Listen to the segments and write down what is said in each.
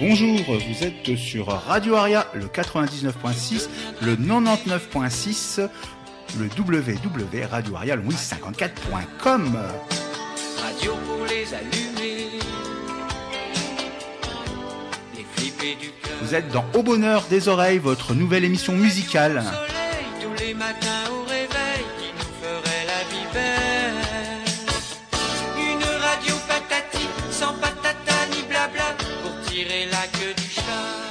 Bonjour, vous êtes sur Radio Aria, le 99.6, le 99.6, le www.radioaria-54.com. Radio pour les allumer, les flipper du cœur. Vous êtes dans Au bonheur des oreilles, votre nouvelle émission musicale. Soleil tous les matins au réveil qui nous ferait la vie belle. Une radio patati, sans patata ni blabla, pour tirer la queue du chat.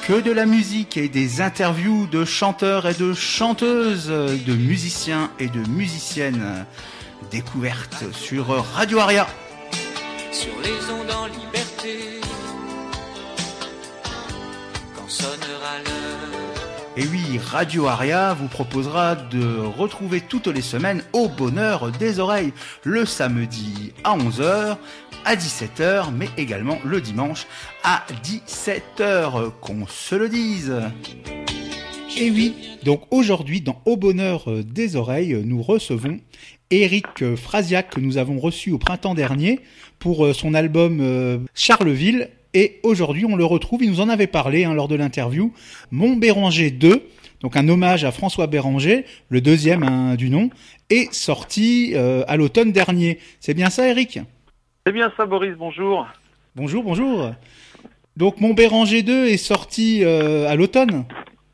Que de la musique et des interviews de chanteurs et de chanteuses, de musiciens et de musiciennes. Découverte sur Radio Aria. Sur les ondes en liberté, quand sonnera l'heure. Et oui, Radio Aria vous proposera de retrouver toutes les semaines Au bonheur des oreilles, le samedi à 11h, à 17h, mais également le dimanche à 17h, qu'on se le dise. Et oui, donc aujourd'hui dans Au bonheur des oreilles, nous recevons Éric Frasiac, que nous avons reçu au printemps dernier pour son album Charleville. Et aujourd'hui, on le retrouve, il nous en avait parlé lors de l'interview, Mon Béranger 2, donc un hommage à François Béranger, le deuxième du nom, est sorti à l'automne dernier. C'est bien ça, Éric ? C'est bien ça, Boris, bonjour. Bonjour. Donc Mon Béranger 2 est sorti à l'automne ?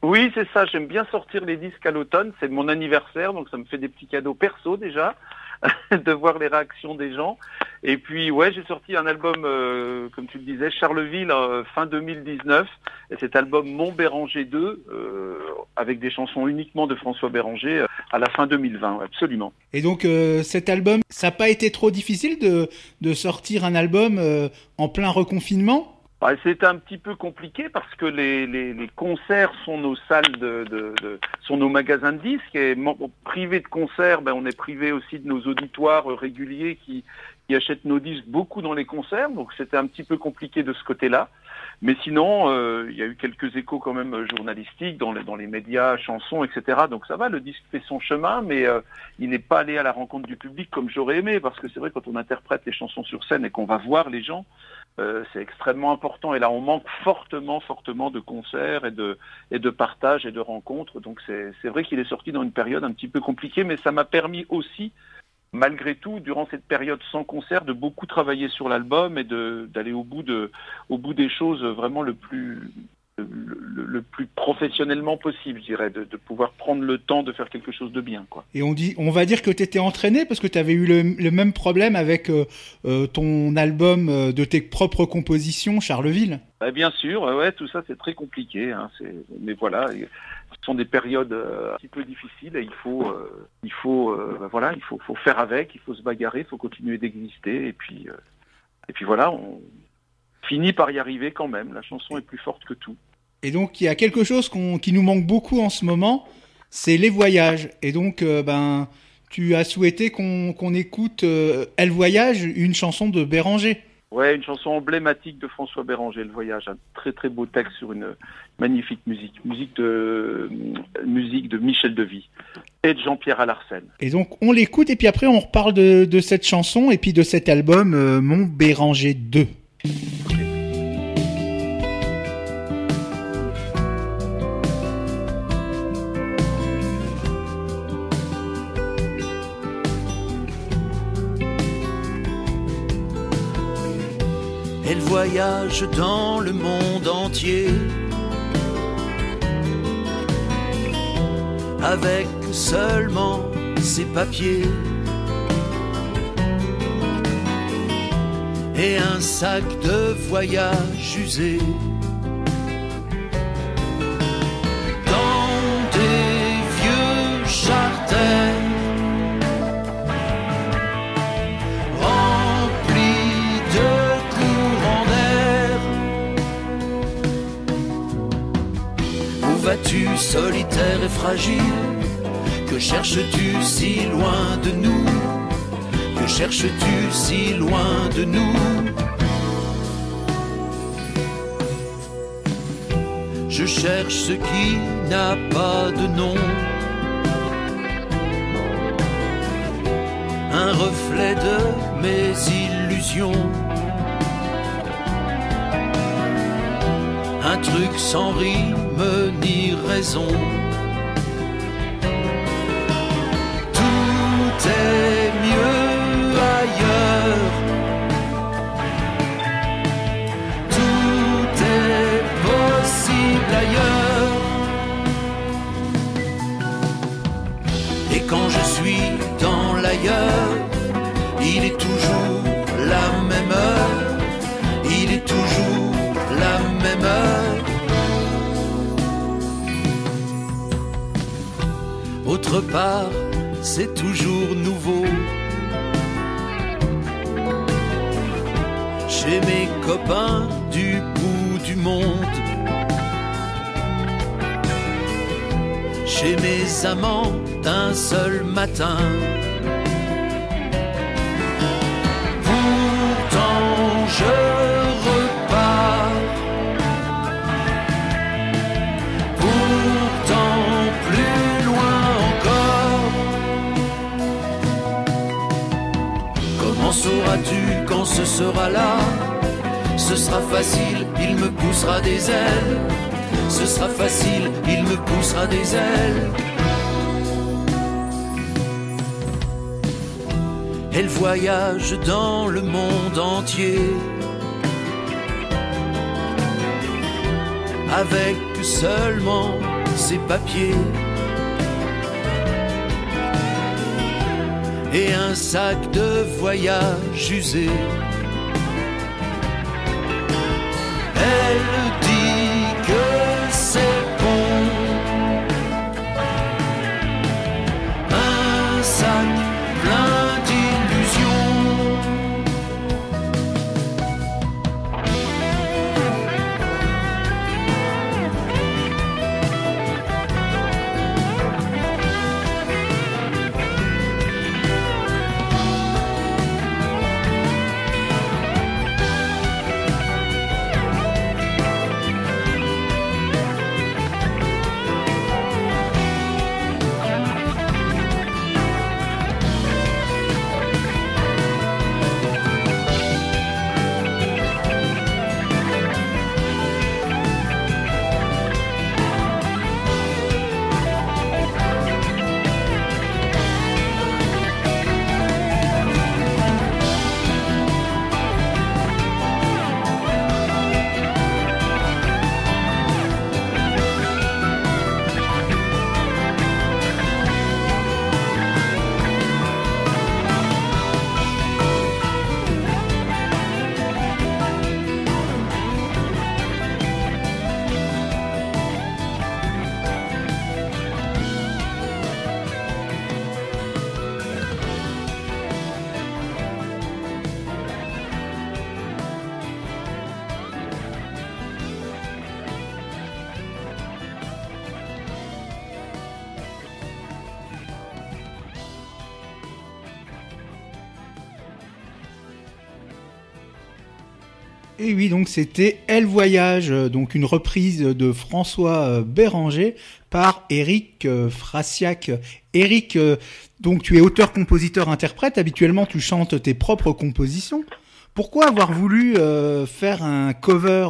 Oui, c'est ça, j'aime bien sortir les disques à l'automne, c'est mon anniversaire, donc ça me fait des petits cadeaux perso déjà, de voir les réactions des gens. Et puis ouais, j'ai sorti un album, comme tu le disais, Charleville, fin 2019, et cet album Mon Béranger 2, avec des chansons uniquement de François Béranger, à la fin 2020, absolument. Et donc cet album, ça n'a pas été trop difficile de sortir un album en plein reconfinement ? C'était un petit peu compliqué parce que les concerts sont nos salles sont nos magasins de disques, et privé de concerts, on est privé aussi de nos auditoires réguliers qui achètent nos disques beaucoup dans les concerts, donc c'était un petit peu compliqué de ce côté-là. Mais sinon, il y a eu quelques échos quand même journalistiques dans les médias, chansons, etc. Donc ça va, le disque fait son chemin, mais il n'est pas allé à la rencontre du public comme j'aurais aimé, parce que c'est vrai, quand on interprète les chansons sur scène et qu'on va voir les gens, c'est extrêmement important. Et là, on manque fortement de concerts et de partage et de rencontres. Donc c'est vrai qu'il est sorti dans une période un petit peu compliquée, mais ça m'a permis aussi, malgré tout, durant cette période sans concert, de beaucoup travailler sur l'album et d'aller au bout des choses vraiment le plus professionnellement possible, je dirais, de pouvoir prendre le temps de faire quelque chose de bien, quoi. Et on va dire que tu étais entraîné parce que tu avais eu le même problème avec ton album de tes propres compositions, Charleville. Bien sûr, ouais, tout ça c'est très compliqué, mais voilà, ce sont des périodes un petit peu difficiles, et il faut faire avec, il faut se bagarrer, il faut continuer d'exister, et puis voilà, on finit par y arriver quand même. La chanson est plus forte que tout. Et donc il y a quelque chose qui nous manque beaucoup en ce moment, c'est les voyages. Et donc tu as souhaité qu'on écoute Elle voyage, une chanson de Béranger. Ouais, une chanson emblématique de François Béranger, Le Voyage, un très très beau texte sur une magnifique musique de Michel Devy et de Jean-Pierre Alarcen. Et donc on l'écoute et puis après on reparle de cette chanson et puis de cet album Mon Béranger 2. Elle voyage dans le monde entier, avec seulement ses papiers et un sac de voyage usé. Dans des vieux charters vas-tu, solitaire et fragile? Que cherches-tu si loin de nous? Que cherches-tu si loin de nous? Je cherche ce qui n'a pas de nom, un reflet de mes illusions. truc sans rime ni raison. Tout est mieux ailleurs. Tout est possible ailleurs. Et quand je suis dans l'ailleurs, il est toujours la même heure. Il est toujours la même heure. Autre part, c'est toujours nouveau. Chez mes copains du bout du monde, chez mes amants d'un seul matin. Pourtant je repars, pourtant plus loin encore. Comment sauras-tu quand ce sera là? Ce sera facile, il me poussera des ailes. Ce sera facile, il me poussera des ailes. Elle voyage dans le monde entier, avec seulement ses papiers et un sac de voyage usé. Elle dit que c'est bon, un sac plein d'illusions. Et oui, donc c'était Elle Voyage, donc une reprise de François Béranger par Éric Frassiac. Éric, donc tu es auteur, compositeur, interprète. Habituellement, tu chantes tes propres compositions. Pourquoi avoir voulu faire un cover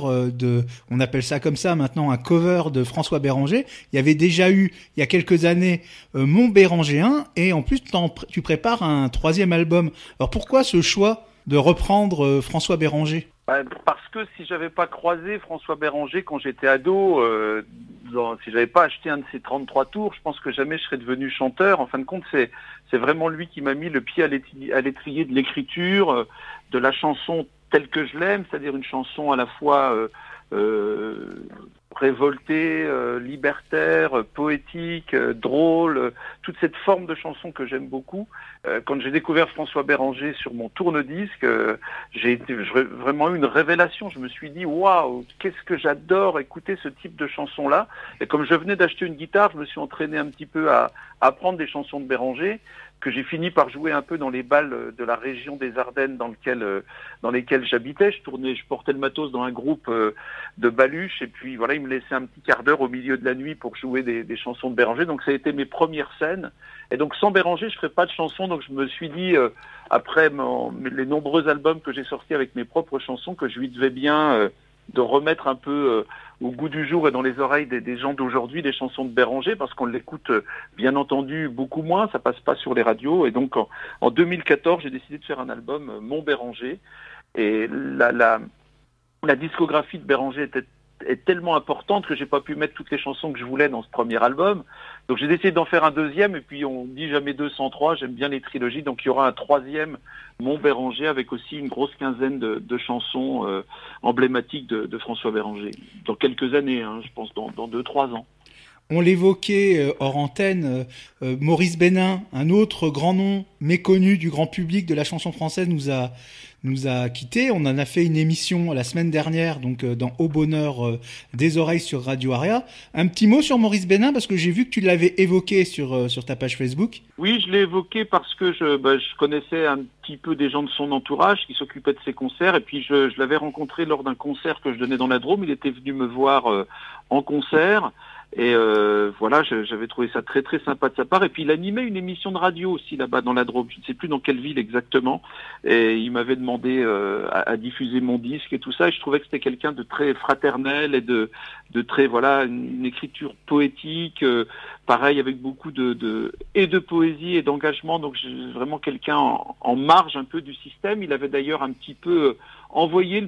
on appelle ça comme ça maintenant, un cover de François Béranger? Il y avait déjà eu, il y a quelques années, Mon Bérangéen, et en plus tu prépares un 3e album. Alors pourquoi ce choix de reprendre François Béranger? Parce que si j'avais pas croisé François Béranger quand j'étais ado, si j'avais pas acheté un de ses 33 tours, je pense que jamais je serais devenu chanteur. En fin de compte, c'est vraiment lui qui m'a mis le pied à l'étrier de l'écriture, de la chanson telle que je l'aime, c'est-à-dire une chanson à la fois révoltée, libertaire, poétique, drôle, toute cette forme de chanson que j'aime beaucoup. Quand j'ai découvert François Béranger sur mon tourne-disque, j'ai vraiment eu une révélation. Je me suis dit, waouh, qu'est-ce que j'adore écouter ce type de chanson-là. Et comme je venais d'acheter une guitare, je me suis entraîné un petit peu à apprendre des chansons de Béranger, que j'ai fini par jouer un peu dans les bals de la région des Ardennes dans lesquelles j'habitais. Je portais le matos dans un groupe de baluches, et puis voilà, il me laissait un petit quart d'heure au milieu de la nuit pour jouer des chansons de Béranger. Donc ça a été mes premières scènes. Et donc sans Béranger, je ferais pas de chansons. Donc je me suis dit, après les nombreux albums que j'ai sortis avec mes propres chansons, que je lui devais bien remettre un peu au goût du jour et dans les oreilles des gens d'aujourd'hui des chansons de Béranger, parce qu'on l'écoute bien entendu beaucoup moins, ça passe pas sur les radios. Et donc en 2014, j'ai décidé de faire un album Mon Béranger. Et la discographie de Béranger est tellement importante que j'ai pas pu mettre toutes les chansons que je voulais dans ce premier album. Donc j'ai décidé d'en faire un deuxième, et puis on dit jamais 2 sans 3, j'aime bien les trilogies, donc il y aura un troisième Mon Béranger avec aussi une grosse quinzaine de chansons emblématiques de François Béranger. Dans quelques années, je pense dans 2-3 ans. On l'évoquait hors antenne, Maurice Bénin, un autre grand nom méconnu du grand public de la chanson française, nous a quittés. On en a fait une émission la semaine dernière, donc dans Au Bonheur des Oreilles sur Radio Aria. Un petit mot sur Maurice Bénin, parce que j'ai vu que tu l'avais évoqué sur ta page Facebook. Oui, je l'ai évoqué parce que je connaissais un petit peu des gens de son entourage qui s'occupaient de ses concerts, et puis je l'avais rencontré lors d'un concert que je donnais dans la Drôme. Il était venu me voir en concert. Et voilà, j'avais trouvé ça très très sympa de sa part. Et puis il animait une émission de radio aussi là-bas dans la Drôme. Je ne sais plus dans quelle ville exactement. Et il m'avait demandé à diffuser mon disque et tout ça. Et je trouvais que c'était quelqu'un de très fraternel et de très une écriture poétique. Pareil, avec beaucoup de poésie et d'engagement. Donc vraiment quelqu'un en marge un peu du système. Il avait d'ailleurs un petit peu envoyé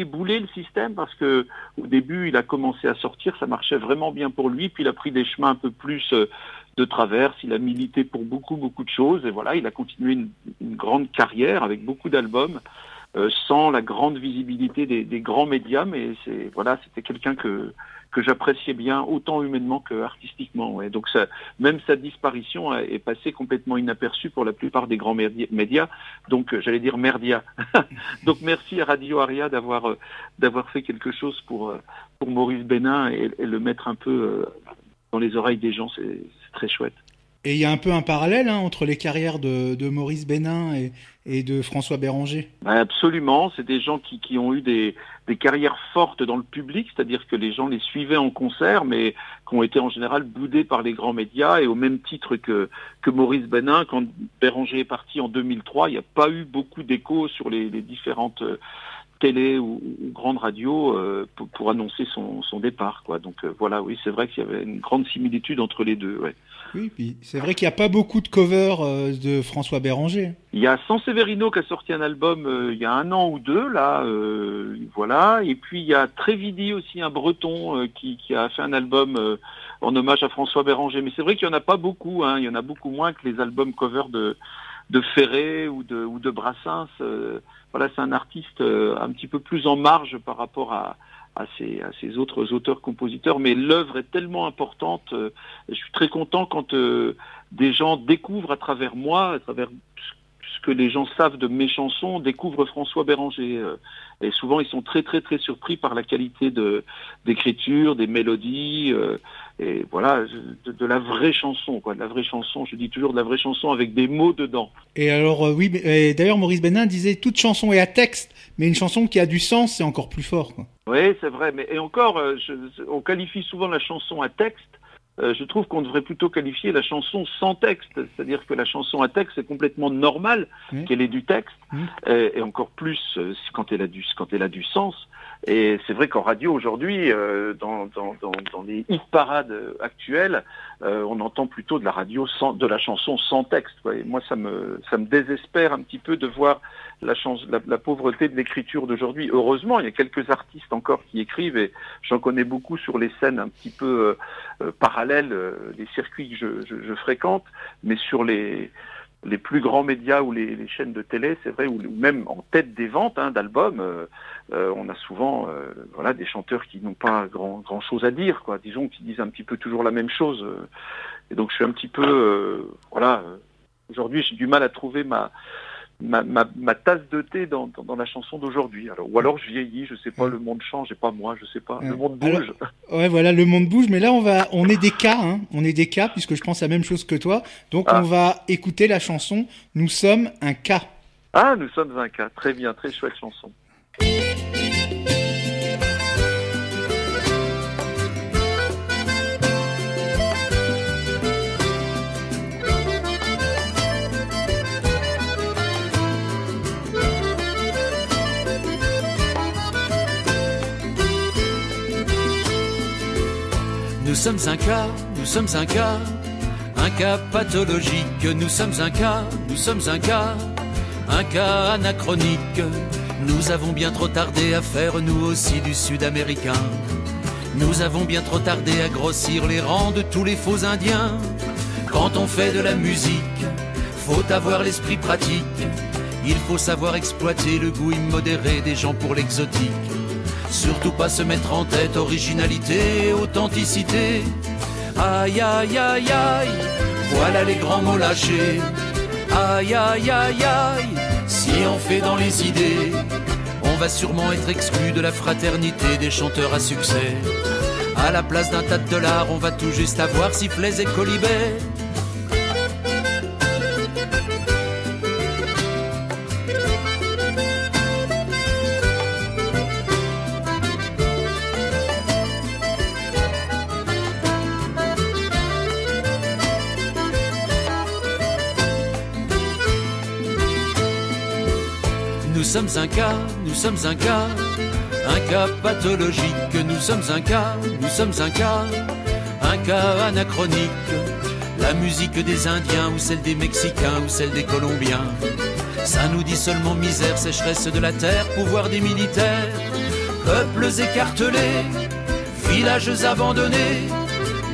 bouler le système, parce que au début il a commencé à sortir, ça marchait vraiment bien pour lui, puis il a pris des chemins un peu plus de traverse, il a milité pour beaucoup de choses, et voilà, il a continué une grande carrière avec beaucoup d'albums, sans la grande visibilité des grands médias, mais c'était quelqu'un que j'appréciais bien, autant humainement que artistiquement. Ouais. Donc même sa disparition est passée complètement inaperçue pour la plupart des grands médias. Donc j'allais dire merdia. Donc merci à Radio Aria d'avoir fait quelque chose pour Maurice Bénin et le mettre un peu dans les oreilles des gens. C'est très chouette. Et il y a un peu un parallèle entre les carrières de Maurice Bénin et de François Béranger. Absolument, c'est des gens qui ont eu des carrières fortes dans le public, c'est-à-dire que les gens les suivaient en concert, mais qui ont été en général boudés par les grands médias, et au même titre que Maurice Bénin, quand Béranger est parti en 2003, il n'y a pas eu beaucoup d'écho sur les différentes télé ou grande radio pour annoncer son départ, quoi. Donc voilà, oui, c'est vrai qu'il y avait une grande similitude entre les deux. Ouais. Oui, puis c'est vrai qu'il n'y a pas beaucoup de covers de François Béranger. Il y a Sanseverino qui a sorti un album il y a 1 an ou 2, là, voilà. Et puis il y a Trévidi aussi, un Breton qui a fait un album en hommage à François Béranger. Mais c'est vrai qu'il n'y en a pas beaucoup, il y en a beaucoup moins que les albums covers de Ferré ou de Brassens. Voilà, c'est un artiste un petit peu plus en marge par rapport à ces autres auteurs-compositeurs, mais l'œuvre est tellement importante. Je suis très content quand des gens découvrent à travers moi, à travers ce que les gens savent de mes chansons, découvrent François Béranger. Et souvent, ils sont très très très surpris par la qualité d'écriture, des mélodies, et voilà, de la vraie chanson, quoi, de la vraie chanson. Je dis toujours de la vraie chanson avec des mots dedans. Et alors oui, et d'ailleurs Maurice Bénin disait toute chanson est à texte, mais une chanson qui a du sens, c'est encore plus fort, quoi. Oui, c'est vrai, mais et encore, on qualifie souvent la chanson à texte. Je trouve qu'on devrait plutôt qualifier la chanson sans texte, c'est-à-dire que la chanson à texte c'est complètement normal qu'elle ait du texte, et encore plus quand elle a du sens. Et c'est vrai qu'en radio aujourd'hui, dans les hit parades actuelles, on entend plutôt de la chanson sans texte, quoi. Et moi ça me désespère un petit peu de voir la pauvreté de l'écriture d'aujourd'hui. Heureusement, il y a quelques artistes encore qui écrivent, et j'en connais beaucoup sur les scènes un petit peu parallèles, les circuits que je fréquente, mais sur les plus grands médias ou les chaînes de télé, c'est vrai, ou même en tête des ventes d'albums, on a souvent des chanteurs qui n'ont pas grand chose à dire, quoi. Disons qu'ils disent un petit peu toujours la même chose. Et donc je suis un petit peu aujourd'hui j'ai du mal à trouver ma tasse de thé dans la chanson d'aujourd'hui. Ou alors je vieillis, je sais pas, le monde change et pas moi, je sais pas, le monde bouge. Alors, ouais, voilà, le monde bouge, mais là on est des cas, puisque je pense la même chose que toi. Donc on va écouter la chanson Nous sommes un cas. Ah, Nous sommes un cas, très bien, très chouette chanson. Nous sommes un cas pathologique. Nous sommes un cas anachronique. Nous avons bien trop tardé à faire nous aussi du sud-américain. Nous avons bien trop tardé à grossir les rangs de tous les faux indiens. Quand on fait de la musique, faut avoir l'esprit pratique. Il faut savoir exploiter le goût immodéré des gens pour l'exotique. Surtout pas se mettre en tête originalité et authenticité. Aïe aïe aïe aïe, voilà les grands mots lâchés. Aïe aïe aïe aïe, si on fait dans les idées, on va sûrement être exclu de la fraternité des chanteurs à succès. À la place d'un tas de dollars, on va tout juste avoir sifflets et colibets. Nous sommes un cas pathologique. Nous sommes un cas anachronique. La musique des Indiens ou celle des Mexicains ou celle des Colombiens, ça nous dit seulement misère, sécheresse de la terre, pouvoir des militaires. Peuples écartelés, villages abandonnés,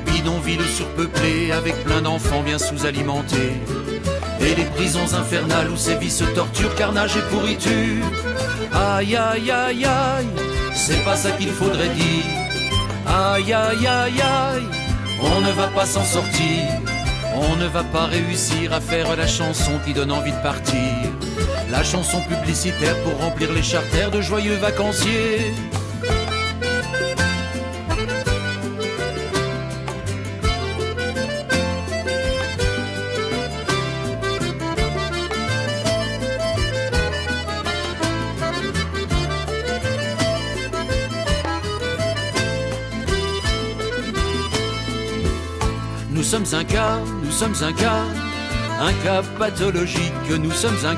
bidonvilles surpeuplés avec plein d'enfants bien sous-alimentés. Et les prisons infernales où sévissent torture, carnage et pourriture. Aïe aïe aïe aïe, c'est pas ça qu'il faudrait dire. Aïe aïe aïe aïe, on ne va pas s'en sortir. On ne va pas réussir à faire la chanson qui donne envie de partir. La chanson publicitaire pour remplir les charters de joyeux vacanciers. Nous sommes un cas pathologique. Nous sommes un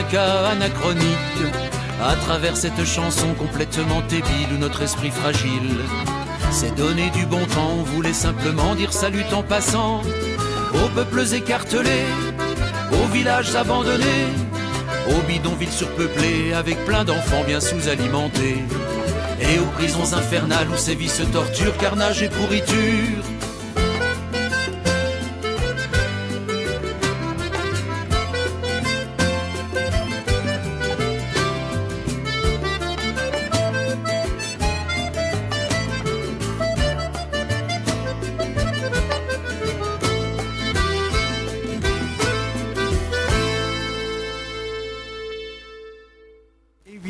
cas anachronique. À travers cette chanson complètement débile où notre esprit fragile s'est donné du bon temps, on voulait simplement dire salut en passant aux peuples écartelés, aux villages abandonnés, aux bidonvilles surpeuplés avec plein d'enfants bien sous-alimentés. Et aux prisons infernales où sévissent torture, carnage et pourriture.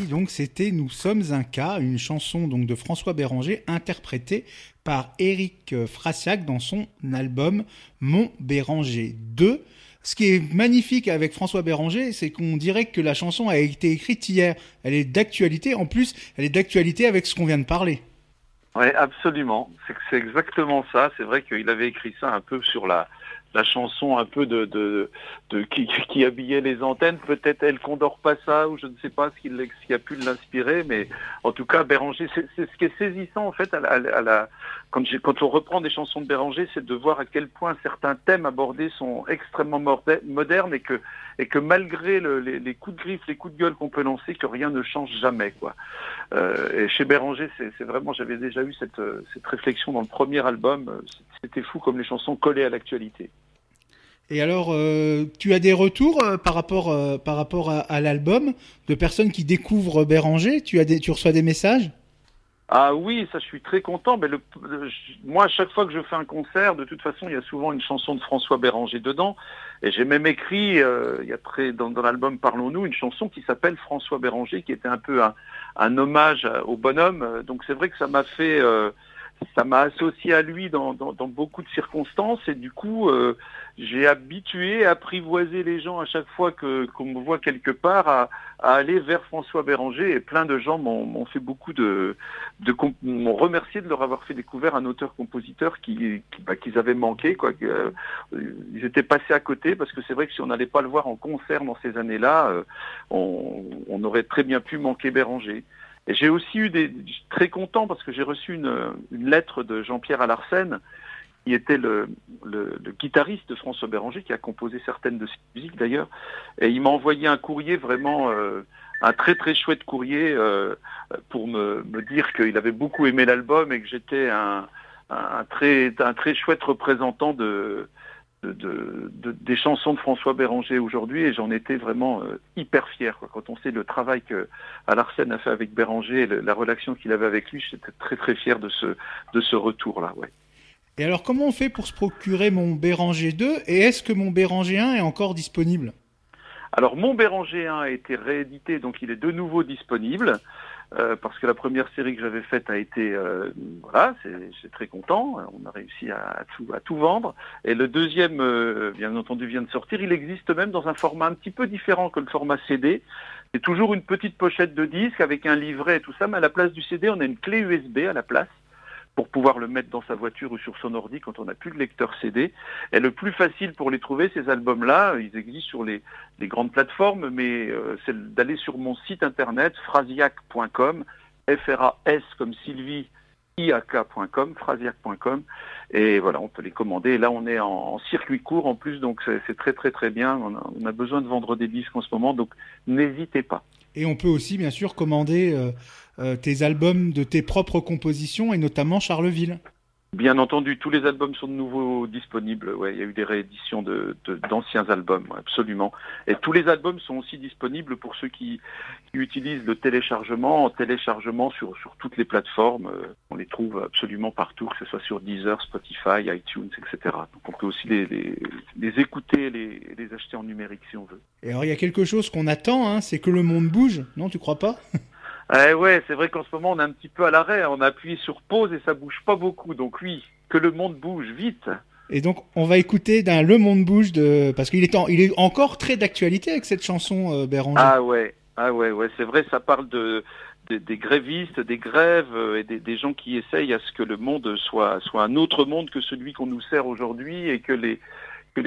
Donc c'était Nous sommes un cas, une chanson donc de François Béranger interprétée par Éric Frassiac dans son album Mon Béranger 2. Ce qui est magnifique avec François Béranger, c'est qu'on dirait que la chanson a été écrite hier. Elle est d'actualité. En plus, elle est d'actualité avec ce qu'on vient de parler. Oui, absolument. C'est exactement ça. C'est vrai qu'il avait écrit ça un peu sur la chanson un peu qui habillait les antennes. Peut-être Elle Condor pas ça, ou je ne sais pas ce qui a pu l'inspirer, mais en tout cas Béranger, c'est ce qui est saisissant en fait quand on reprend des chansons de Béranger, c'est de voir à quel point certains thèmes abordés sont extrêmement modernes et que malgré les coups de griffe, les coups de gueule qu'on peut lancer, que rien ne change jamais, quoi. Et chez Béranger, c'est vraiment, j'avais déjà eu cette réflexion dans le premier album. C'était fou comme les chansons collaient à l'actualité. Et alors, tu as des retours par rapport à l'album de personnes qui découvrent Béranger? Tu reçois des messages? Ah oui, ça je suis très content. Mais moi, à chaque fois que je fais un concert, de toute façon, il y a souvent une chanson de François Béranger dedans. Et j'ai même écrit, dans l'album Parlons-nous, une chanson qui s'appelle François Béranger, qui était un peu un hommage au bonhomme. Donc c'est vrai que ça m'a fait... ça m'a associé à lui dans beaucoup de circonstances et du coup j'ai apprivoisé les gens à chaque fois qu'on me voit quelque part à aller vers François Béranger, et plein de gens m'ont fait beaucoup m'ont remercié de leur avoir fait découvrir un auteur-compositeur qu'ils avaient manqué, quoi. Ils étaient passés à côté, parce que c'est vrai que si on n'allait pas le voir en concert dans ces années-là, on aurait très bien pu manquer Béranger. Et j'ai aussi eu très content parce que j'ai reçu une lettre de Jean-Pierre Alarcène, qui était le guitariste de François Béranger, qui a composé certaines de ses musiques d'ailleurs. Et il m'a envoyé un courrier vraiment, un très très chouette courrier pour me dire qu'il avait beaucoup aimé l'album et que j'étais un très chouette représentant des chansons de François Béranger aujourd'hui, et j'en étais vraiment hyper fier, quoi. Quand on sait le travail que Alarcène a fait avec Béranger, la relation qu'il avait avec lui, j'étais très très fier de ce retour-là. Ouais. Et alors, comment on fait pour se procurer mon Béranger 2 et est-ce que mon Béranger 1 est encore disponible? Alors, mon Béranger 1 a été réédité, donc il est de nouveau disponible. Parce que la première série que j'avais faite a été, voilà, c'est très content, on a réussi à tout vendre. Et le deuxième, bien entendu, vient de sortir. Il existe même dans un format un petit peu différent que le format CD. C'est toujours une petite pochette de disque avec un livret et tout ça, mais à la place du CD, on a une clé USB à la place, pour pouvoir le mettre dans sa voiture ou sur son ordi quand on n'a plus de lecteur CD. Et le plus facile pour les trouver, ces albums-là, ils existent sur les grandes plateformes, mais c'est d'aller sur mon site internet, phrasiac.com, F-R-A-S comme Sylvie, IAK.com, phrasiac.com, et voilà, on peut les commander. Et là, on est en circuit court en plus, donc c'est très très très bien. On a besoin de vendre des disques en ce moment, donc n'hésitez pas. Et on peut aussi, bien sûr, commander tes albums de tes propres compositions, et notamment Charleville. Bien entendu, tous les albums sont de nouveau disponibles. Ouais, il y a eu des rééditions d'anciens albums, ouais, absolument. Et tous les albums sont aussi disponibles pour ceux qui utilisent le téléchargement, sur toutes les plateformes. On les trouve absolument partout, que ce soit sur Deezer, Spotify, iTunes, etc. Donc on peut aussi les écouter et les acheter en numérique si on veut. Et alors il y a quelque chose qu'on attend, hein, c'est que le monde bouge, non, tu crois pas? Ouais, c'est vrai qu'en ce moment on est un petit peu à l'arrêt, on a appuyé sur pause et ça bouge pas beaucoup, donc oui, que le monde bouge vite. Et donc on va écouter Le Monde bouge parce qu'il est encore très d'actualité avec cette chanson Béranger. Ah ouais, c'est vrai, ça parle des grévistes, des grèves et des gens qui essayent à ce que le monde soit un autre monde que celui qu'on nous sert aujourd'hui, et que les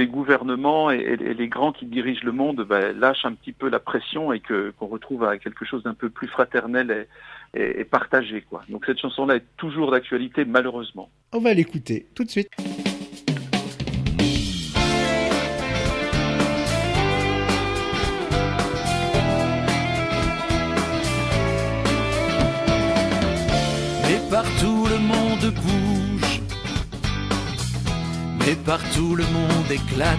gouvernements et les grands qui dirigent le monde lâchent un petit peu la pression et qu'on retrouve à quelque chose d'un peu plus fraternel et partagé, quoi. Donc cette chanson-là est toujours d'actualité, malheureusement. On va l'écouter tout de suite. Mais partout le monde bouge, mais partout le monde éclate.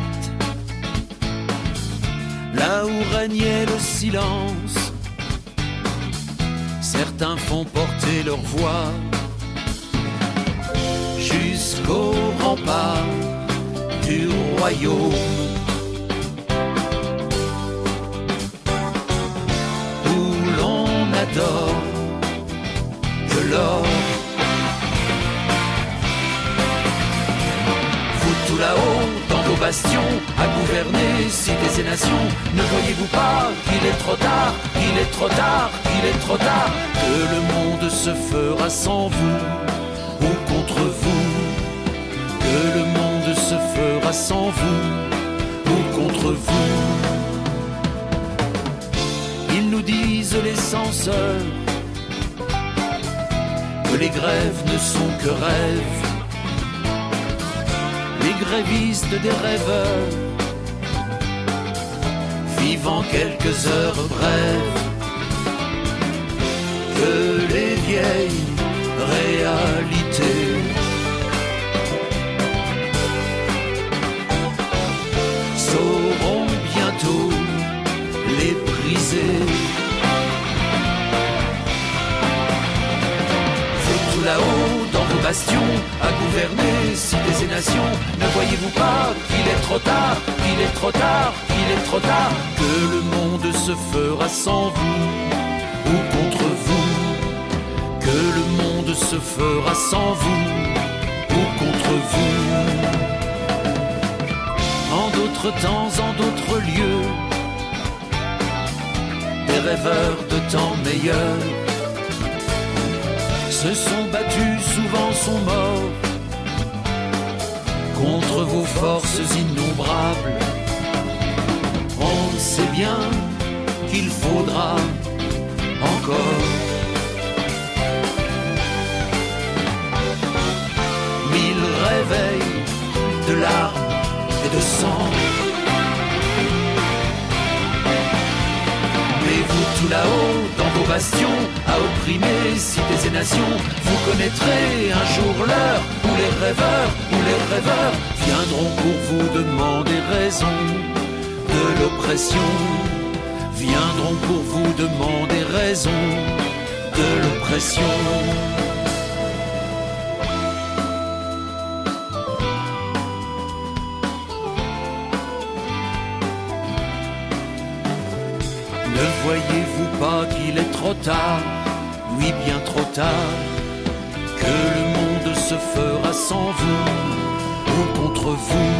Là où régnait le silence, certains font porter leur voix jusqu'au rempart du royaume, où l'on adore de l'or. Vous tout là-haut, dans vos bastions, à gouverner cités et nations, ne voyez-vous pas qu'il est trop tard, qu'il est trop tard, qu'il est trop tard, que le monde se fera sans vous ou contre vous, que le monde se fera sans vous ou contre vous. Ils nous disent les censeurs que les grèves ne sont que rêves, les grévistes des rêveurs, vivant quelques heures brèves, que les vieilles réalités sauront bientôt les briser. Vous tout là-haut, dans vos bastions, à gouverner cités et nations, ne voyez-vous pas qu'il est trop tard, qu'il est trop tard, qu'il est trop tard, que le monde se fera sans vous ou contre vous, que le monde se fera sans vous ou contre vous. En d'autres temps, en d'autres lieux, des rêveurs de temps meilleurs se sont battus, souvent sont morts, contre vos forces innombrables. On sait bien qu'il faudra encore sang. Mais vous tout là-haut, dans vos bastions, à opprimer cités et nations, vous connaîtrez un jour l'heure où les rêveurs viendront pour vous demander raison de l'oppression. Viendront pour vous demander raison de l'oppression. Ne voyez-vous pas qu'il est trop tard, oui bien trop tard, que le monde se fera sans vous ou contre vous?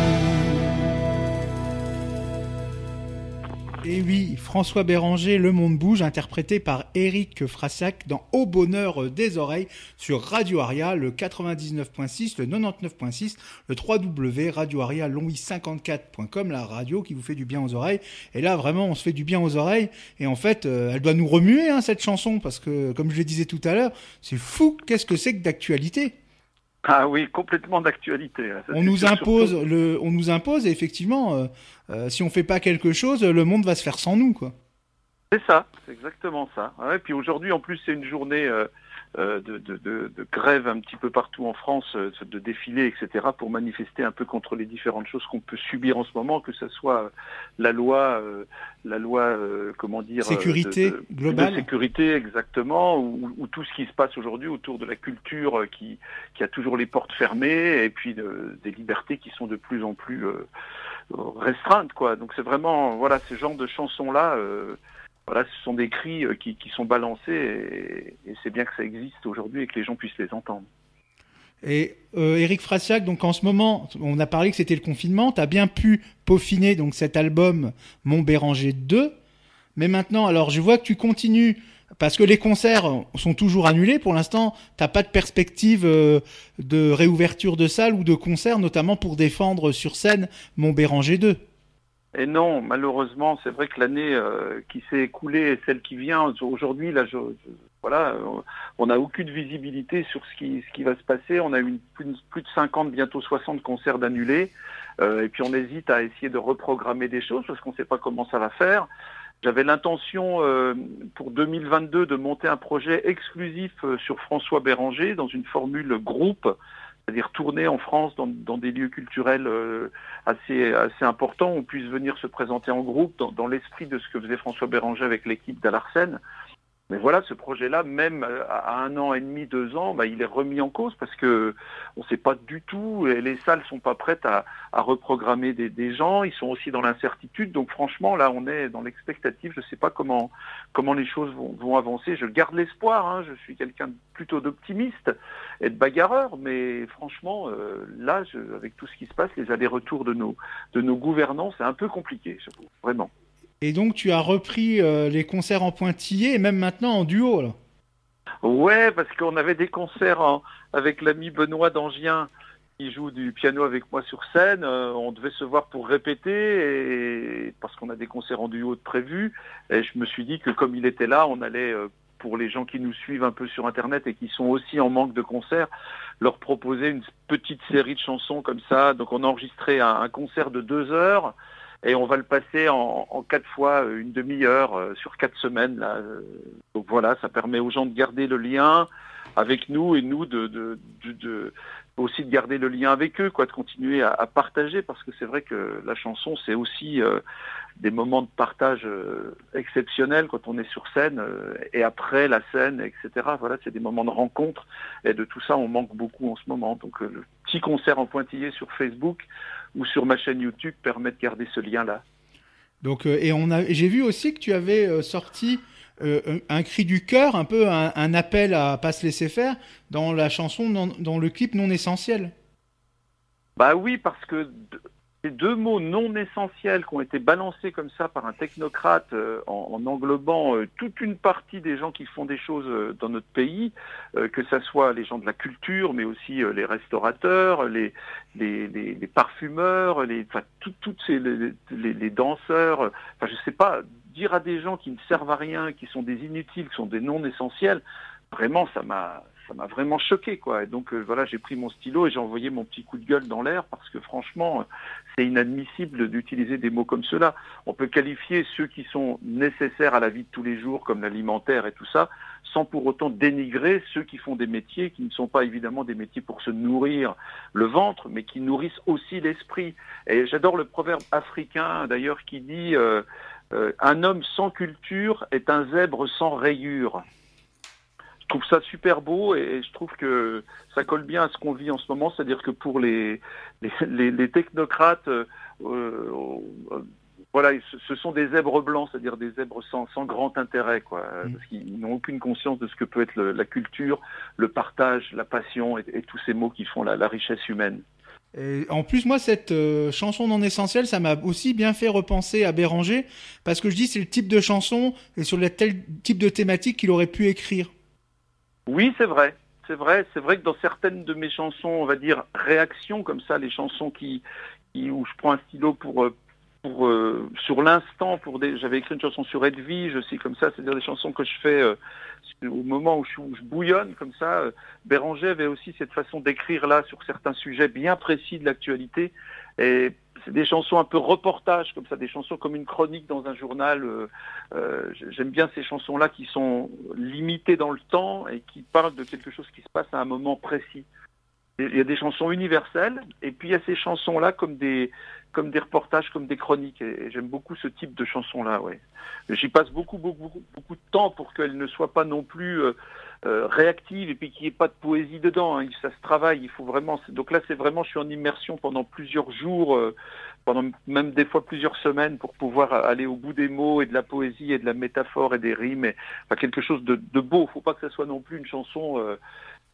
Et oui, François Béranger, Le Monde Bouge, interprété par Éric Frassac dans Au Bonheur des Oreilles sur Radio Aria, le 99.6, le 99.6, le www.radioaria-longwy54.com, la radio qui vous fait du bien aux oreilles. Et là, vraiment, on se fait du bien aux oreilles. Et en fait, elle doit nous remuer, hein, cette chanson, parce que, comme je le disais tout à l'heure, c'est fou, qu'est-ce que c'est que d'actualité? Ah oui, complètement d'actualité. Ça, on nous impose, et effectivement, si on fait pas quelque chose, le monde va se faire sans nous, quoi. C'est ça, c'est exactement ça. Ouais, puis aujourd'hui, en plus, c'est une journée de grève un petit peu partout en France, de défilés, etc., pour manifester un peu contre les différentes choses qu'on peut subir en ce moment, que ce soit la loi, comment dire, sécurité globale, de sécurité, exactement, ou tout ce qui se passe aujourd'hui autour de la culture qui a toujours les portes fermées, et puis des libertés qui sont de plus en plus restreintes, quoi. Donc c'est vraiment, voilà, ce genre de chansons-là. Voilà, ce sont des cris qui sont balancés et c'est bien que ça existe aujourd'hui et que les gens puissent les entendre. Et Éric Frassac, donc en ce moment, on a parlé que c'était le confinement, tu as bien pu peaufiner donc cet album Mon Béranger 2, mais maintenant, alors je vois que tu continues, parce que les concerts sont toujours annulés, pour l'instant, t'as pas de perspective de réouverture de salles ou de concerts, notamment pour défendre sur scène Mon Béranger 2. Et non, malheureusement, c'est vrai que l'année qui s'est écoulée et celle qui vient, aujourd'hui, là, voilà, on n'a aucune visibilité sur ce qui va se passer. On a eu plus de 50, bientôt 60 concerts d'annulés. Et puis on hésite à essayer de reprogrammer des choses parce qu'on ne sait pas comment ça va faire. J'avais l'intention pour 2022 de monter un projet exclusif sur François Béranger dans une formule groupe, c'est-à-dire tourner en France dans des lieux culturels assez importants, où on puisse venir se présenter en groupe dans l'esprit de ce que faisait François Béranger avec l'équipe d'Alarcène. Mais voilà, ce projet-là, même à 1 an et demi, 2 ans, il est remis en cause parce que on ne sait pas du tout, et les salles sont pas prêtes à reprogrammer des gens, ils sont aussi dans l'incertitude. Donc franchement, là, on est dans l'expectative. Je ne sais pas comment les choses vont avancer. Je garde l'espoir, hein, je suis quelqu'un plutôt d'optimiste et de bagarreur, mais franchement, là, avec tout ce qui se passe, les allers-retours de nos gouvernants, c'est un peu compliqué, j'avoue, vraiment. Et donc tu as repris les concerts en pointillé et même maintenant en duo, là. Ouais, parce qu'on avait des concerts avec l'ami Benoît d'Angien qui joue du piano avec moi sur scène. On devait se voir pour répéter parce qu'on a des concerts en duo de prévus. Et je me suis dit que comme il était là, on allait, pour les gens qui nous suivent un peu sur Internet et qui sont aussi en manque de concerts, leur proposer une petite série de chansons comme ça. Donc on a enregistré un concert de 2 heures. Et on va le passer en 4 fois une demi-heure sur 4 semaines. Là. Donc voilà, ça permet aux gens de garder le lien avec nous et nous aussi de garder le lien avec eux, quoi, de continuer à partager, parce que c'est vrai que la chanson, c'est aussi des moments de partage exceptionnels quand on est sur scène et après la scène, etc. Voilà, c'est des moments de rencontre et de tout ça, on manque beaucoup en ce moment. Donc le petit concert en pointillé sur Facebook ou sur ma chaîne YouTube permet de garder ce lien-là. Donc, j'ai vu aussi que tu avais sorti un cri du cœur, un peu un appel à pas se laisser faire dans la chanson, dans le clip Non Essentiel. Bah oui, parce que ces 2 mots non essentiels qui ont été balancés comme ça par un technocrate en englobant toute une partie des gens qui font des choses dans notre pays, que ce soit les gens de la culture, mais aussi les restaurateurs, les parfumeurs, les danseurs, je sais pas, dire à des gens qui ne servent à rien, qui sont des inutiles, qui sont des non essentiels, vraiment ça ça m'a vraiment choqué, quoi. Et donc voilà, j'ai pris mon stylo et j'ai envoyé mon petit coup de gueule dans l'air parce que franchement, c'est inadmissible d'utiliser des mots comme cela. On peut qualifier ceux qui sont nécessaires à la vie de tous les jours, comme l'alimentaire et tout ça, sans pour autant dénigrer ceux qui font des métiers qui ne sont pas évidemment des métiers pour se nourrir le ventre, mais qui nourrissent aussi l'esprit. Et j'adore le proverbe africain, d'ailleurs, qui dit un homme sans culture est un zèbre sans rayures. Je trouve ça super beau et je trouve que ça colle bien à ce qu'on vit en ce moment, c'est-à-dire que pour les technocrates, voilà, ce sont des zèbres blancs, c'est-à-dire des zèbres sans grand intérêt, quoi, parce qu'ils n'ont aucune conscience de ce que peut être la culture, le partage, la passion et tous ces mots qui font la richesse humaine. Et en plus, moi, cette chanson non essentielle, ça m'a aussi bien fait repenser à Béranger, parce que je dis c'est le type de chanson et sur tel type de thématique qu'il aurait pu écrire. Oui, c'est vrai. C'est vrai que dans certaines de mes chansons, on va dire réactions comme ça, les chansons où je prends un stylo pour sur l'instant, j'avais écrit une chanson sur Edwige aussi comme ça, c'est-à-dire des chansons que je fais au moment où je bouillonne comme ça. Béranger avait aussi cette façon d'écrire là sur certains sujets bien précis de l'actualité, et c'est des chansons un peu reportage comme ça, des chansons comme une chronique dans un journal. J'aime bien ces chansons-là qui sont limitées dans le temps et qui parlent de quelque chose qui se passe à un moment précis. Il y a des chansons universelles, et puis il y a ces chansons-là comme des reportages, comme des chroniques, et j'aime beaucoup ce type de chansons-là, ouais. J'y passe beaucoup de temps pour qu'elles ne soient pas non plus réactives, et puis qu'il n'y ait pas de poésie dedans, hein. Ça se travaille, il faut vraiment... Donc là, c'est vraiment, je suis en immersion pendant plusieurs jours, pendant même des fois plusieurs semaines, pour pouvoir aller au bout des mots et de la poésie et de la métaphore et des rimes, enfin, quelque chose de beau. Il ne faut pas que ça soit non plus une chanson...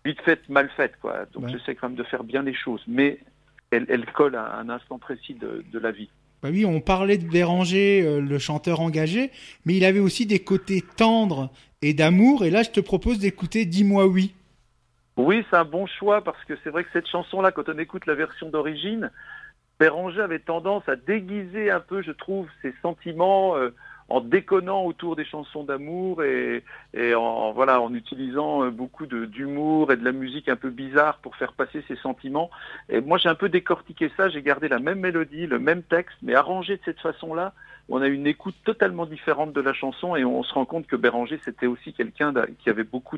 vite faite, mal faite, quoi. Donc j'essaie quand même de faire bien les choses, mais elle colle à un instant précis de la vie. Bah oui, on parlait de Béranger, le chanteur engagé, mais il avait aussi des côtés tendres et d'amour, et là je te propose d'écouter Dis-moi oui. Oui, c'est un bon choix, parce que c'est vrai que cette chanson-là, quand on écoute la version d'origine, Béranger avait tendance à déguiser un peu, je trouve, ses sentiments en déconnant autour des chansons d'amour et en utilisant beaucoup d'humour et de la musique un peu bizarre pour faire passer ses sentiments. Et moi, j'ai un peu décortiqué ça, j'ai gardé la même mélodie, le même texte, mais arrangé de cette façon-là. On a une écoute totalement différente de la chanson, et on se rend compte que Béranger, c'était aussi quelqu'un qui avait beaucoup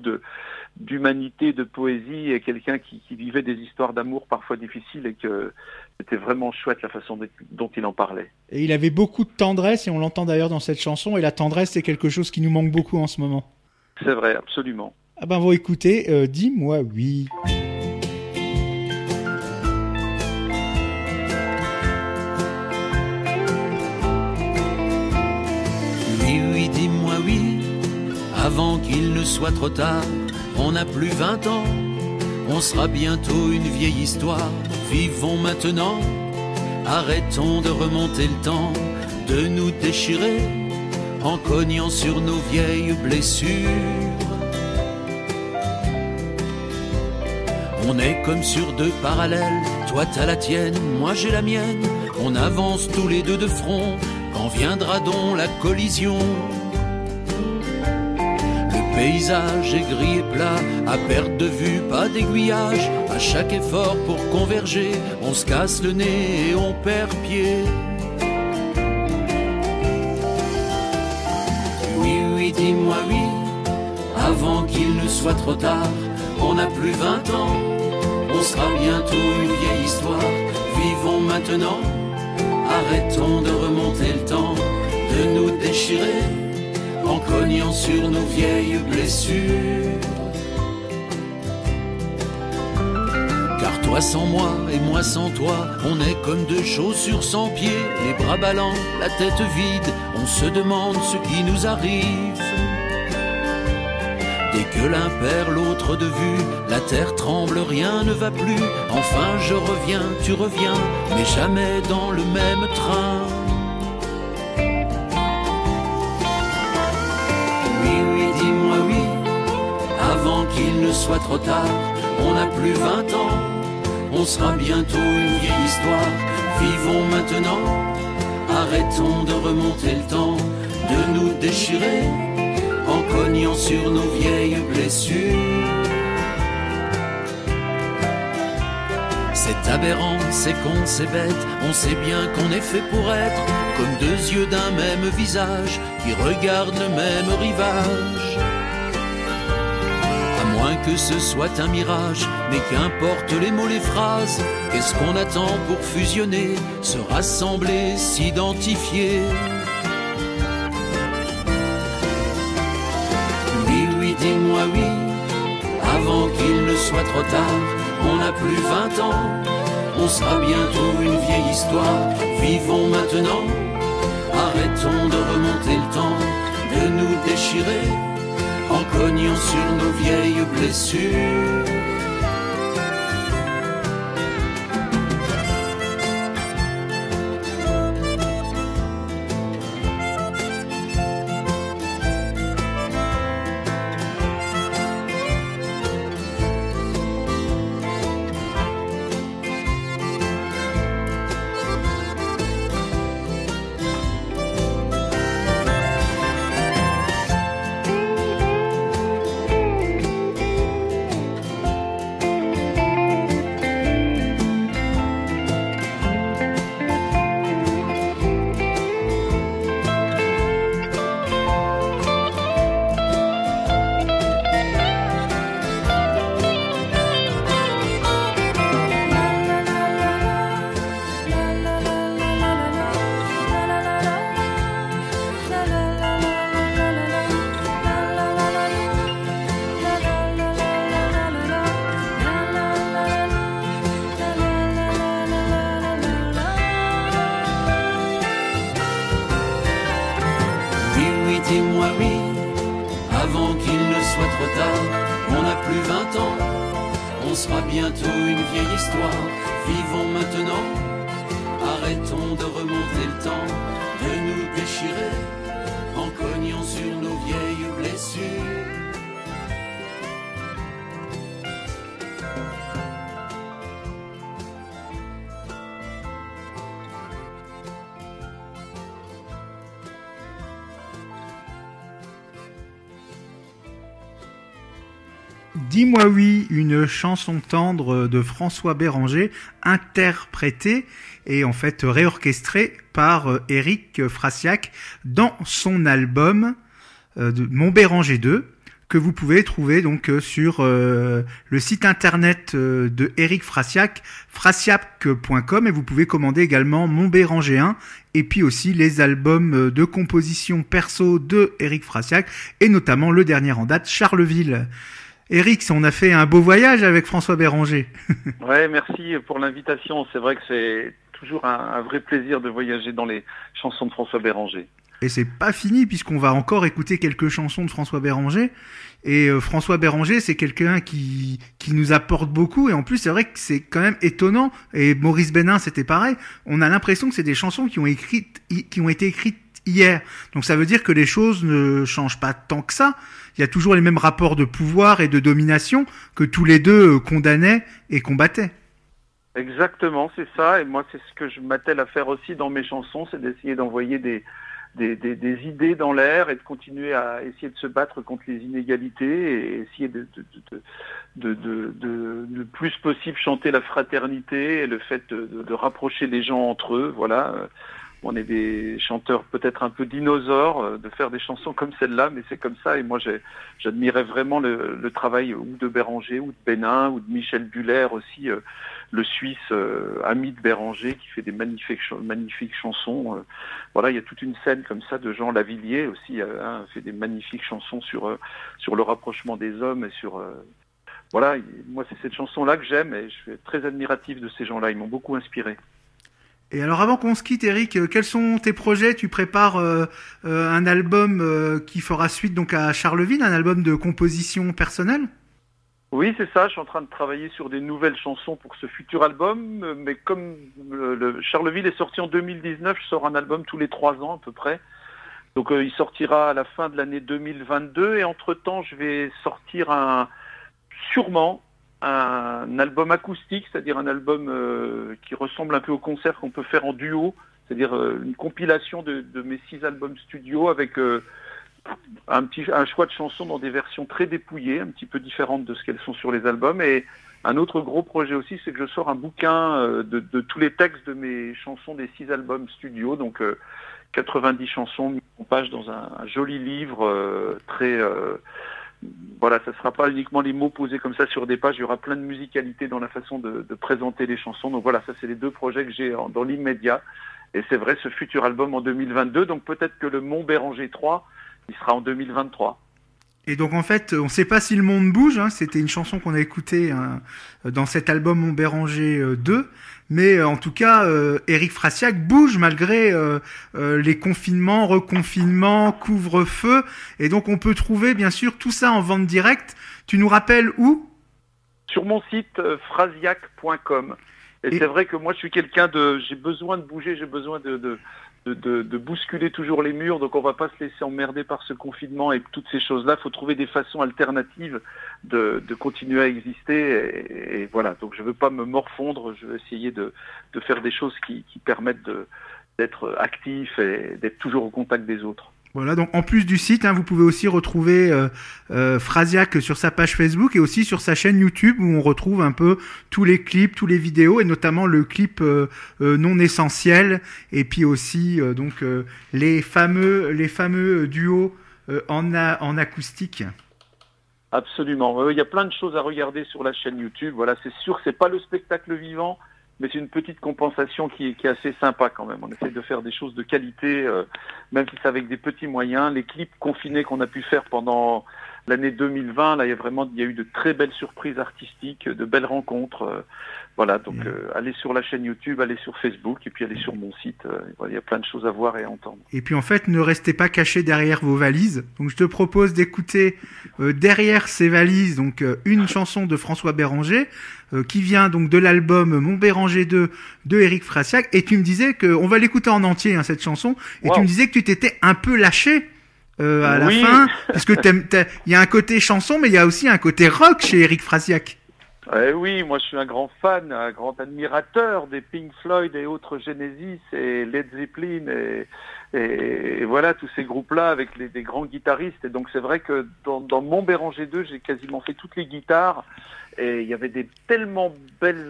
d'humanité, de poésie, et quelqu'un qui vivait des histoires d'amour parfois difficiles, et que c'était vraiment chouette la façon dont il en parlait. Et il avait beaucoup de tendresse, et on l'entend d'ailleurs dans cette chanson, et la tendresse, c'est quelque chose qui nous manque beaucoup en ce moment. C'est vrai, absolument. Ah ben, on va écouter Dis-moi oui. Oui, dis-moi oui, avant qu'il ne soit trop tard. On n'a plus 20 ans, on sera bientôt une vieille histoire. Vivons maintenant, arrêtons de remonter le temps, de nous déchirer en cognant sur nos vieilles blessures. On est comme sur deux parallèles, toi t'as la tienne, moi j'ai la mienne. On avance tous les deux de front, quand viendra donc la collision? Le paysage est gris et plat, à perte de vue, pas d'aiguillage. À chaque effort pour converger, on se casse le nez et on perd pied. Oui, oui, dis-moi oui, avant qu'il ne soit trop tard. On n'a plus 20 ans, on sera bientôt une vieille histoire. Vivons maintenant, arrêtons de remonter le temps, de nous déchirer en cognant sur nos vieilles blessures. Car toi sans moi et moi sans toi, on est comme deux chaussures sans pieds, les bras ballants, la tête vide, on se demande ce qui nous arrive. Dès que l'un perd l'autre de vue, la terre tremble, rien ne va plus. Enfin je reviens, tu reviens, mais jamais dans le même train. Oui, oui, dis-moi oui, avant qu'il ne soit trop tard. On n'a plus 20 ans, on sera bientôt une vieille histoire. Vivons maintenant, arrêtons de remonter le temps, de nous déchirer en cognant sur nos vieilles blessures. C'est aberrant, c'est con, c'est bête, on sait bien qu'on est fait pour être comme deux yeux d'un même visage qui regardent le même rivage. À moins que ce soit un mirage, mais qu'importe les mots, les phrases, qu'est-ce qu'on attend pour fusionner, se rassembler, s'identifier? Oui, oui, dis-moi oui, avant qu'il ne soit trop tard. On n'a plus 20 ans, on sera bientôt une vieille histoire. Vivons maintenant, arrêtons de remonter le temps, de nous déchirer en cognant sur nos vieilles blessures. Dis-moi oui, avant qu'il ne soit trop tard. On n'a plus 20 ans, on sera bientôt une vieille histoire. Vivons maintenant, arrêtons de remonter le temps, de nous déchirer en cognant sur nos vieilles blessures. Dis-moi oui, une chanson tendre de François Béranger, interprétée et en fait réorchestrée par Éric Frasiac dans son album de Mon Béranger 2, que vous pouvez trouver donc sur le site internet de Éric Frasiac, frasiac.com, et vous pouvez commander également Mon Béranger 1 et puis aussi les albums de composition perso de Éric Frasiac et notamment le dernier en date, Charleville. Éric, on a fait un beau voyage avec François Béranger. Ouais, merci pour l'invitation. C'est vrai que c'est toujours un vrai plaisir de voyager dans les chansons de François Béranger. Et c'est pas fini puisqu'on va encore écouter quelques chansons de François Béranger. Et François Béranger, c'est quelqu'un qui nous apporte beaucoup. Et en plus, c'est vrai que c'est quand même étonnant. Et Maurice Bénin, c'était pareil. On a l'impression que c'est des chansons qui ont été écrites hier. Donc ça veut dire que les choses ne changent pas tant que ça. Il y a toujours les mêmes rapports de pouvoir et de domination que tous les deux condamnaient et combattaient. Exactement, c'est ça. Et moi, c'est ce que je m'attelle à faire aussi dans mes chansons, c'est d'essayer d'envoyer des idées dans l'air et de continuer à essayer de se battre contre les inégalités et essayer de le plus possible chanter la fraternité et le fait de rapprocher les gens entre eux. Voilà. On est des chanteurs peut-être un peu dinosaures de faire des chansons comme celle-là, mais c'est comme ça. Et moi, j'admirais vraiment le travail ou de Béranger, ou de Bénin, ou de Michel Buller aussi, le Suisse ami de Béranger, qui fait des magnifiques chansons. Voilà, il y a toute une scène comme ça de Jean Lavilliers aussi, fait des magnifiques chansons sur le rapprochement des hommes et sur... voilà, moi c'est cette chanson-là que j'aime et je suis très admiratif de ces gens-là. Ils m'ont beaucoup inspiré. Et alors avant qu'on se quitte, Éric, quels sont tes projets? Tu prépares un album qui fera suite donc à Charleville, un album de composition personnelle? Oui, c'est ça. Je suis en train de travailler sur des nouvelles chansons pour ce futur album. Mais comme le Charleville est sorti en 2019, je sors un album tous les 3 ans à peu près. Donc il sortira à la fin de l'année 2022. Et entre-temps, je vais sortir sûrement un album acoustique, c'est-à-dire un album qui ressemble un peu au concert qu'on peut faire en duo, c'est-à-dire une compilation de mes 6 albums studio avec un choix de chansons dans des versions très dépouillées, un petit peu différentes de ce qu'elles sont sur les albums, et un autre gros projet aussi, c'est que je sors un bouquin de tous les textes de mes chansons des 6 albums studio, donc 90 chansons mises en page dans un joli livre très... voilà, ça ne sera pas uniquement les mots posés comme ça sur des pages, il y aura plein de musicalité dans la façon de présenter les chansons. Donc voilà, ça c'est les 2 projets que j'ai dans l'immédiat. Et c'est vrai, ce futur album en 2022, donc peut-être que le Mont Béranger 3, il sera en 2023. Et donc en fait, on ne sait pas si le monde bouge, hein, c'était une chanson qu'on a écoutée dans cet album Mont Béranger 2, mais en tout cas, Éric Frasiac bouge malgré les confinements, reconfinements, couvre-feu, et donc on peut trouver bien sûr tout ça en vente directe. Tu nous rappelles où ? Sur mon site frasiac.com. Et c'est vrai que moi je suis quelqu'un j'ai besoin de bouger, j'ai besoin de bousculer toujours les murs, donc on va pas se laisser emmerder par ce confinement et toutes ces choses-là. Il faut trouver des façons alternatives de continuer à exister et voilà. Donc je veux pas me morfondre, je veux essayer de faire des choses qui permettent d'être actif et d'être toujours au contact des autres. Voilà, donc en plus du site, hein, vous pouvez aussi retrouver Frasiac sur sa page Facebook et aussi sur sa chaîne YouTube où on retrouve un peu tous les clips, tous les vidéos et notamment le clip non essentiel et puis aussi les fameux duos en acoustique. Absolument, il y a plein de choses à regarder sur la chaîne YouTube. Voilà, c'est sûr, c'est pas le spectacle vivant, mais c'est une petite compensation qui est assez sympa quand même. On essaie de faire des choses de qualité, même si c'est avec des petits moyens. Les clips confinés qu'on a pu faire pendant l'année 2020, là, il y a eu de très belles surprises artistiques, de belles rencontres. Voilà, donc allez sur la chaîne YouTube, allez sur Facebook et puis allez sur mon site. Il y a plein de choses à voir et à entendre. Et puis en fait, ne restez pas cachés derrière vos valises. Donc je te propose d'écouter derrière ces valises donc une chanson de François Béranger qui vient donc de l'album Mont Béranger 2 de Éric Frasiac. Et tu me disais on va l'écouter en entier cette chanson. Et Tu me disais que tu t'étais un peu lâché. À la fin, parce que il y a un côté chanson, mais il y a aussi un côté rock chez Éric Frasiac. Oui, moi je suis un grand fan, un grand admirateur des Pink Floyd et autres Genesis et Led Zeppelin et voilà tous ces groupes-là avec des grands guitaristes. Et donc c'est vrai que dans Mont Béranger 2, j'ai quasiment fait toutes les guitares et il y avait des tellement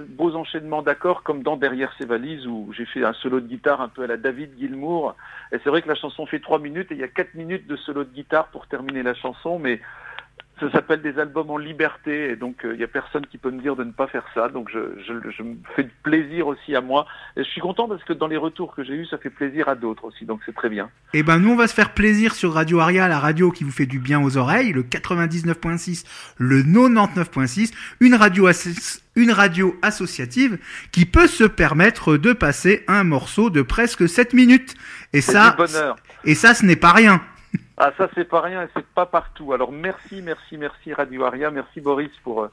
beaux enchaînements d'accords comme dans Derrière ces valises où j'ai fait un solo de guitare un peu à la David Gilmour. Et c'est vrai que la chanson fait 3 minutes et il y a 4 minutes de solo de guitare pour terminer la chanson, mais ça s'appelle des albums en liberté et donc il y a personne qui peut me dire de ne pas faire ça. Donc je me fais plaisir aussi à moi et je suis content parce que dans les retours que j'ai eus, ça fait plaisir à d'autres aussi. Donc c'est très bien. Et nous on va se faire plaisir sur Radio Aria, la radio qui vous fait du bien aux oreilles, le 99.6, le 99.6, une radio associative qui peut se permettre de passer un morceau de presque 7 minutes. Et ça, du bonheur. Et ça, ce n'est pas rien. Ah, ça, c'est pas rien et c'est pas partout. Alors, merci Radio Aria. Merci Boris pour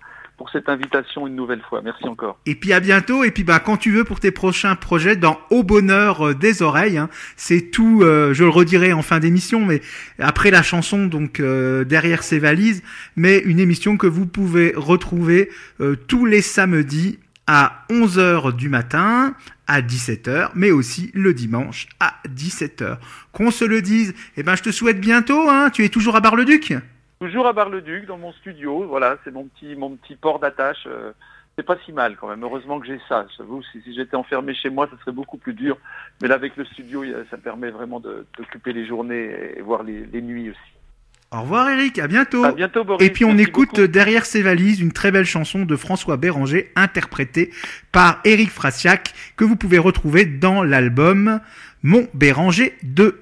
cette invitation une nouvelle fois. Merci encore. Et puis, à bientôt. Et puis, quand tu veux pour tes prochains projets dans Au Bonheur des Oreilles, hein, c'est tout, je le redirai en fin d'émission, mais après la chanson, donc, Derrière ces valises, mais une émission que vous pouvez retrouver, tous les samedis à 11h du matin, à 17h, mais aussi le dimanche à 17h. Qu'on se le dise, je te souhaite bientôt, hein, tu es toujours à Bar-le-Duc ? Toujours à Bar-le-Duc, dans mon studio, voilà, c'est mon petit port d'attache, c'est pas si mal quand même, heureusement que j'ai ça. J'avoue, si j'étais enfermé chez moi, ça serait beaucoup plus dur, mais là avec le studio, ça permet vraiment d'occuper les journées et voir les nuits aussi. Au revoir Eric, à bientôt. À bientôt Boris. Et puis on écoute Derrière ces valises, une très belle chanson de François Béranger, interprétée par Éric Frasiac, que vous pouvez retrouver dans l'album Mont Béranger 2.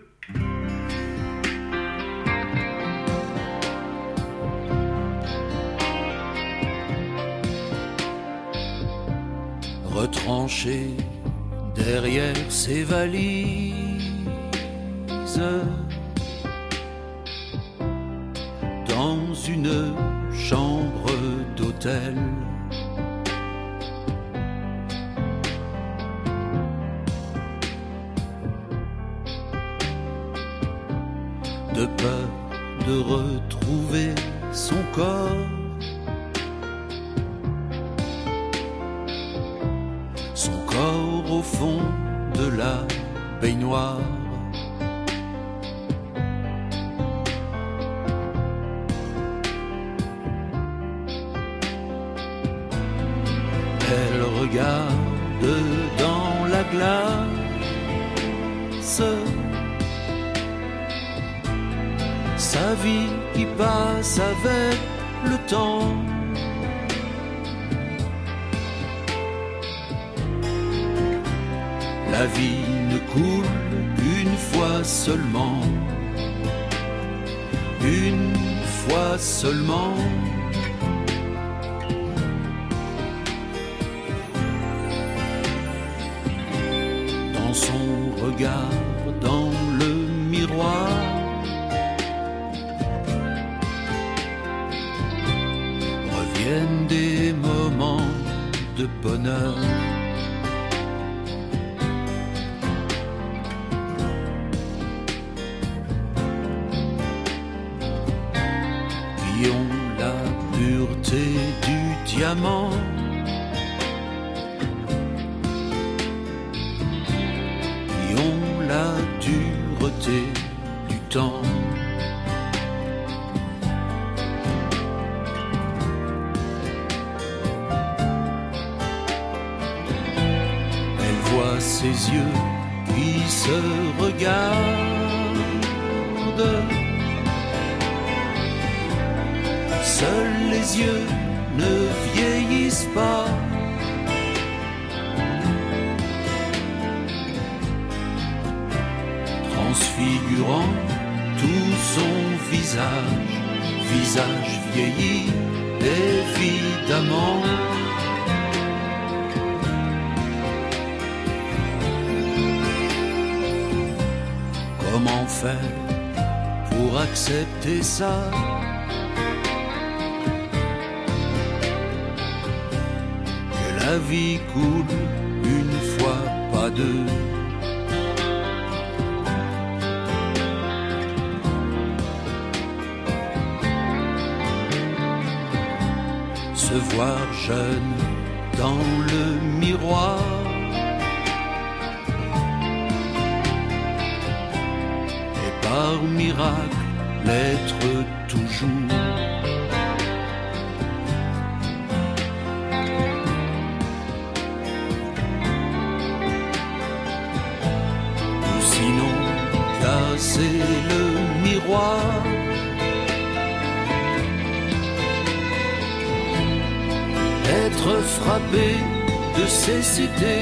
Retranché derrière ces valises, dans une chambre d'hôtel, de peur de retrouver son corps, au fond de la baignoire. regarde dans la glace sa vie qui passe avec le temps. La vie ne coule qu'une fois seulement, une fois seulement. Dans son regard, dans le miroir, reviennent des moments de bonheur. Qui ont la pureté du diamant, qui ont la dureté du temps. Elle voit ses yeux qui se regardent. Seuls les yeux ne vieillissent pas. Transfigurant tout son visage, visage vieilli évidemment. Comment faire pour accepter ça? La vie coule une fois, pas deux. Se voir jeune dans le miroir, et par miracle l'être toujours. C'est le miroir, être frappé de cécité,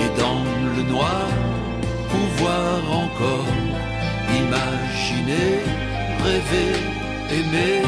et dans le noir pouvoir encore imaginer, rêver, aimer.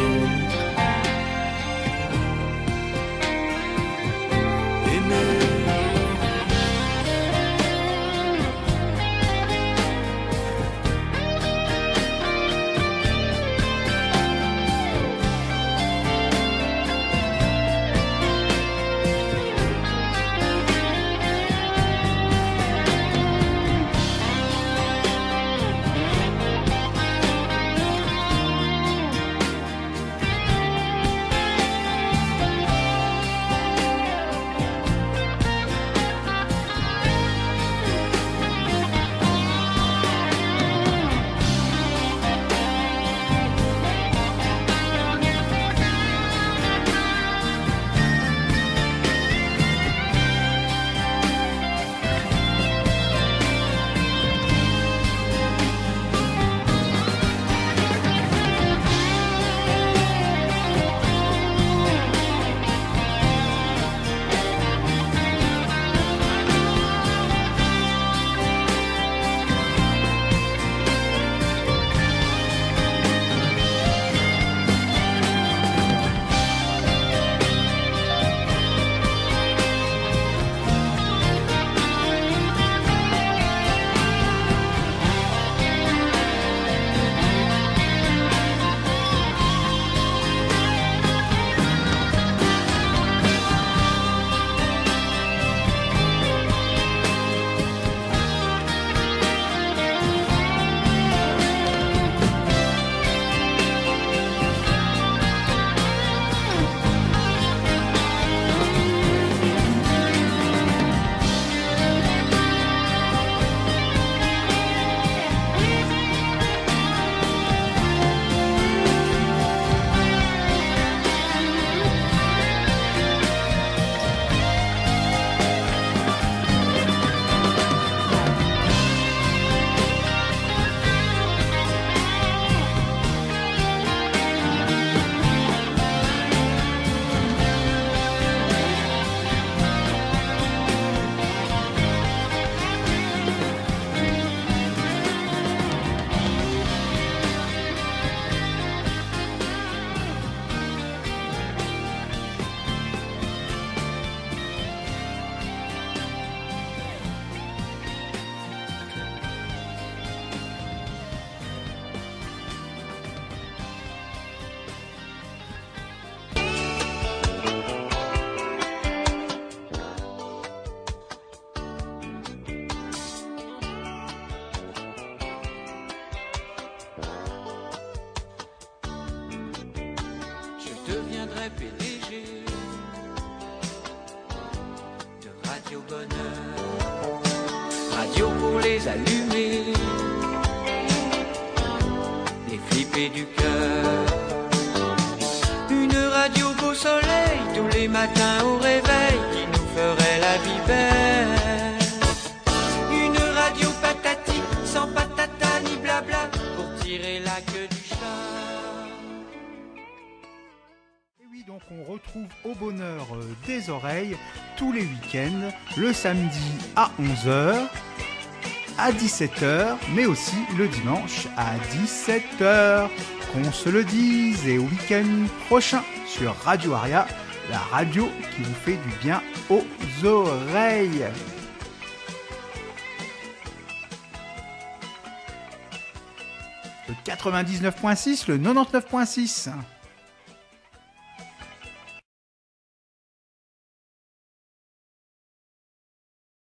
serais PDG de Radio Bonheur. Radio pour les allumés, les flipper du cœur. Une radio beau soleil tous les matins au réveil qui nous ferait la vie belle. Une radio patati sans patata ni blabla pour tirer la queue du chat. Et oui, donc on retrouve Au Bonheur des Oreilles tous les week-ends, le samedi à 11h, à 17h, mais aussi le dimanche à 17h. Qu'on se le dise, et au week-end prochain sur Radio Aria, la radio qui vous fait du bien aux oreilles. Le 99.6, le 99.6.